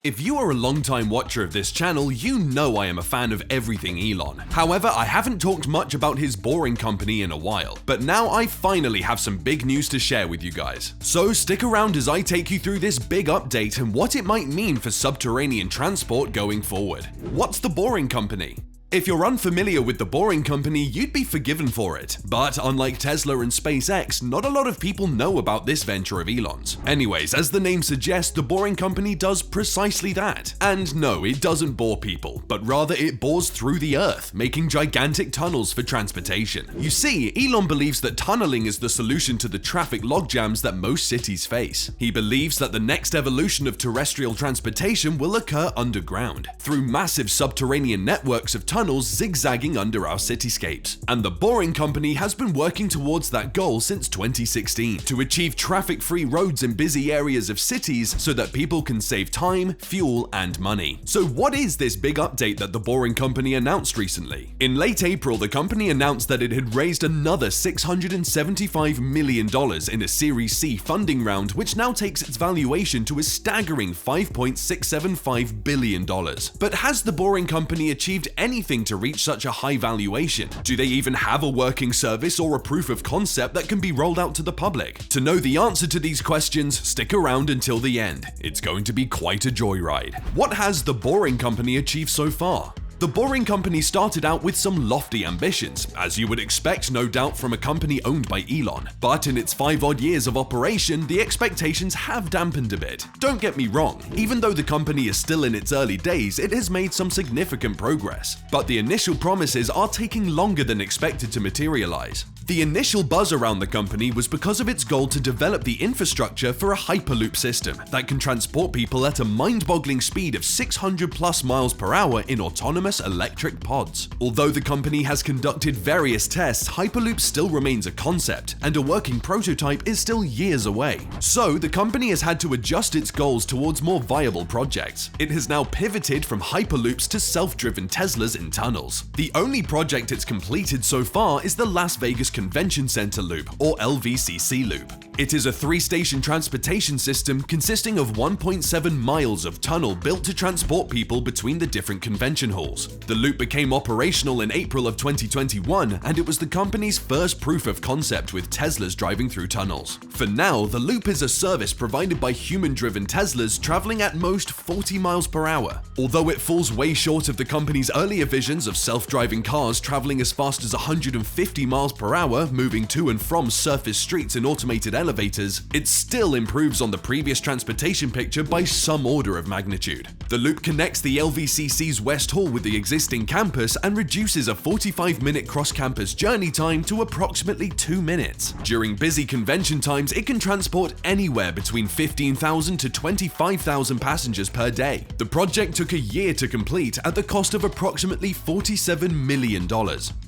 If you are a long-time watcher of this channel, you know I am a fan of everything Elon. However, I haven't talked much about his boring company in a while, but now I finally have some big news to share with you guys. So stick around as I take you through this big update and what it might mean for subterranean transport going forward. What's the Boring Company? If you're unfamiliar with the Boring Company, you'd be forgiven for it. But unlike Tesla and SpaceX, not a lot of people know about this venture of Elon's. Anyways, as the name suggests, the Boring Company does precisely that. And no, it doesn't bore people, but rather it bores through the earth, making gigantic tunnels for transportation. You see, Elon believes that tunneling is the solution to the traffic logjams that most cities face. He believes that the next evolution of terrestrial transportation will occur underground, through massive subterranean networks of tunnels zigzagging under our cityscapes. And the Boring Company has been working towards that goal since 2016, to achieve traffic-free roads in busy areas of cities so that people can save time, fuel, and money. So what is this big update that the Boring Company announced recently? In late April, the company announced that it had raised another $675 million in a Series C funding round, which now takes its valuation to a staggering $5.675 billion. But has the Boring Company achieved anything to reach such a high valuation? Do they even have a working service or a proof of concept that can be rolled out to the public? To know the answer to these questions, stick around until the end. It's going to be quite a joyride. What has the Boring Company achieved so far? The Boring Company started out with some lofty ambitions, as you would expect no doubt from a company owned by Elon. But in its 5-odd years of operation, the expectations have dampened a bit. Don't get me wrong, even though the company is still in its early days, it has made some significant progress. But the initial promises are taking longer than expected to materialize. The initial buzz around the company was because of its goal to develop the infrastructure for a Hyperloop system that can transport people at a mind-boggling speed of 600+ miles per hour in autonomous electric pods. Although the company has conducted various tests, Hyperloop still remains a concept, and a working prototype is still years away. So the company has had to adjust its goals towards more viable projects. It has now pivoted from Hyperloops to self-driven Teslas in tunnels. The only project it's completed so far is the Las Vegas Convention Center Loop, or LVCC Loop. It is a 3-station transportation system consisting of 1.7 miles of tunnel built to transport people between the different convention halls. The loop became operational in April of 2021, and it was the company's first proof of concept with Teslas driving through tunnels. For now, the loop is a service provided by human-driven Teslas traveling at most 40 miles per hour. Although it falls way short of the company's earlier visions of self-driving cars traveling as fast as 150 miles per hour, moving to and from surface streets in automated elevators, it still improves on the previous transportation picture by some order of magnitude. The loop connects the LVCC's West Hall with the existing campus and reduces a 45-minute cross-campus journey time to approximately 2 minutes. During busy convention times, it can transport anywhere between 15,000 to 25,000 passengers per day. The project took a year to complete at the cost of approximately $47 million.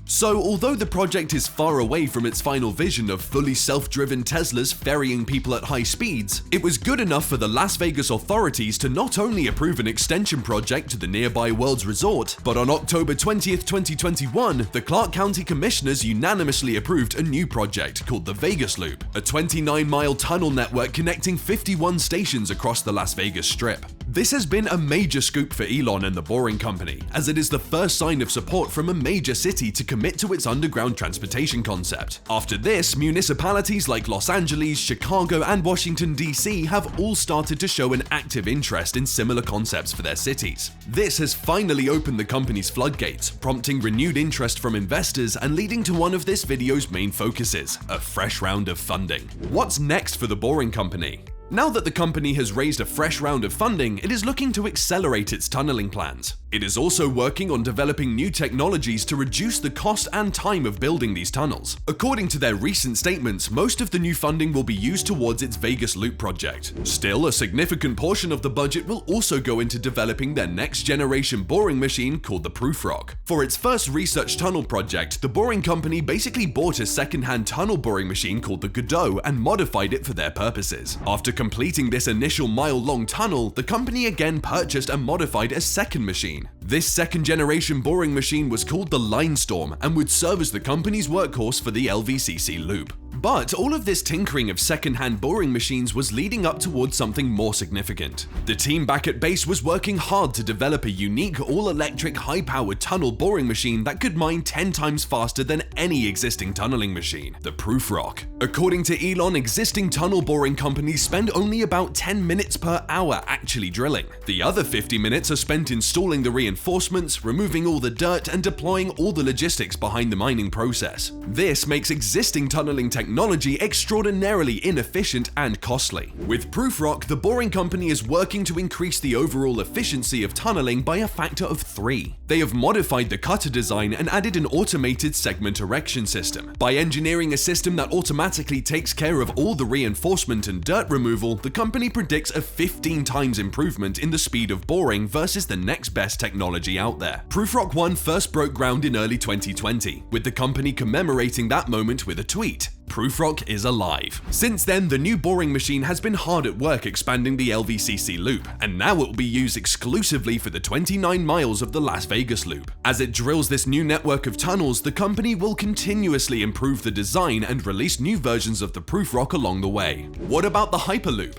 So, although the project is far away from its final vision of fully self-driven Teslas ferrying people at high speeds, it was good enough for the Las Vegas authorities to not only approve an extension project to the nearby World's Resort, but on October 20th, 2021, the Clark County Commissioners unanimously approved a new project called the Vegas Loop, a 29-mile tunnel network connecting 51 stations across the Las Vegas Strip. This has been a major scoop for Elon and the Boring Company, as it is the first sign of support from a major city to commit to its underground transportation concept. After this, municipalities like Los Angeles, Chicago, and Washington, D.C. have all started to show an active interest in similar concepts for their cities. This has finally opened the company's floodgates, prompting renewed interest from investors and leading to one of this video's main focuses, a fresh round of funding. What's next for the Boring Company? Now that the company has raised a fresh round of funding, it is looking to accelerate its tunneling plans. It is also working on developing new technologies to reduce the cost and time of building these tunnels. According to their recent statements, most of the new funding will be used towards its Vegas Loop project. Still, a significant portion of the budget will also go into developing their next-generation boring machine called the Proof Rock. For its first research tunnel project, the Boring Company basically bought a second-hand tunnel boring machine called the Godot and modified it for their purposes. After completing this initial mile-long tunnel, the company again purchased and modified a second machine. This second-generation boring machine was called the Line Storm and would serve as the company's workhorse for the LVCC loop. But all of this tinkering of second-hand boring machines was leading up towards something more significant. The team back at base was working hard to develop a unique all-electric high-powered tunnel boring machine that could mine 10 times faster than any existing tunneling machine, the ProofRock. According to Elon, existing tunnel boring companies spend only about 10 minutes per hour actually drilling. The other 50 minutes are spent installing the reinforcements, removing all the dirt, and deploying all the logistics behind the mining process. This makes existing tunneling technology extraordinarily inefficient and costly. With ProofRock, the boring company is working to increase the overall efficiency of tunneling by a factor of 3. They have modified the cutter design and added an automated segment erection system. By engineering a system that automatically takes care of all the reinforcement and dirt removal, the company predicts a 15 times improvement in the speed of boring versus the next best technology out there. ProofRock 1 first broke ground in early 2020, with the company commemorating that moment with a tweet. ProofRock is alive. Since then, the new boring machine has been hard at work expanding the LVCC loop, and now it will be used exclusively for the 29 miles of the Las Vegas loop. As it drills this new network of tunnels, the company will continuously improve the design and release new versions of the ProofRock along the way. What about the Hyperloop?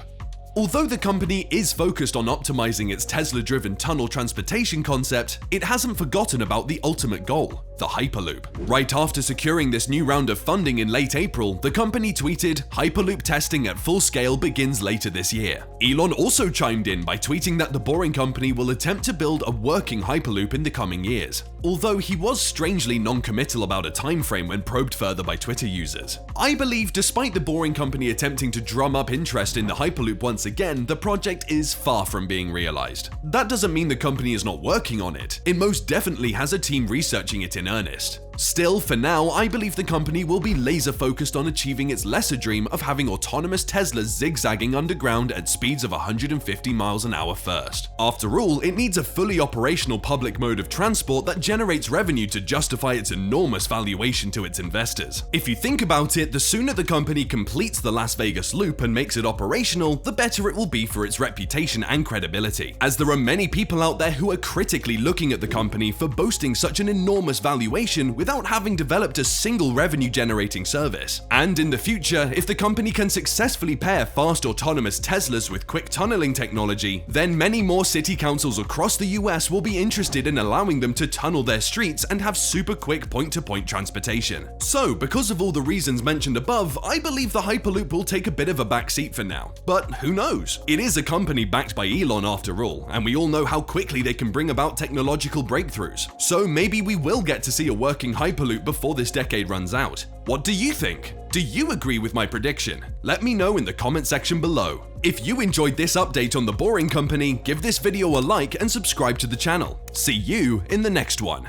Although the company is focused on optimizing its Tesla-driven tunnel transportation concept, it hasn't forgotten about the ultimate goal, the Hyperloop. Right after securing this new round of funding in late April, the company tweeted, "Hyperloop testing at full scale begins later this year." Elon also chimed in by tweeting that the boring company will attempt to build a working Hyperloop in the coming years, although he was strangely non-committal about a time frame when probed further by Twitter users. I believe despite the boring company attempting to drum up interest in the Hyperloop once again, the project is far from being realized. That doesn't mean the company is not working on it. It most definitely has a team researching it in earnest. Still, for now, I believe the company will be laser focused on achieving its lesser dream of having autonomous Teslas zigzagging underground at speeds of 150 miles an hour first. After all, it needs a fully operational public mode of transport that generates revenue to justify its enormous valuation to its investors. If you think about it, the sooner the company completes the Las Vegas loop and makes it operational, the better it will be for its reputation and credibility, as there are many people out there who are critically looking at the company for boasting such an enormous valuation without having developed a single revenue-generating service. And in the future, if the company can successfully pair fast autonomous Teslas with quick tunneling technology, then many more city councils across the US will be interested in allowing them to tunnel their streets and have super quick point-to-point transportation. So, because of all the reasons mentioned above, I believe the Hyperloop will take a bit of a backseat for now. But who knows? It is a company backed by Elon after all, and we all know how quickly they can bring about technological breakthroughs. So maybe we will get to see a working Hyperloop before this decade runs out. What do you think? Do you agree with my prediction? Let me know in the comment section below. If you enjoyed this update on the Boring Company, give this video a like and subscribe to the channel. See you in the next one.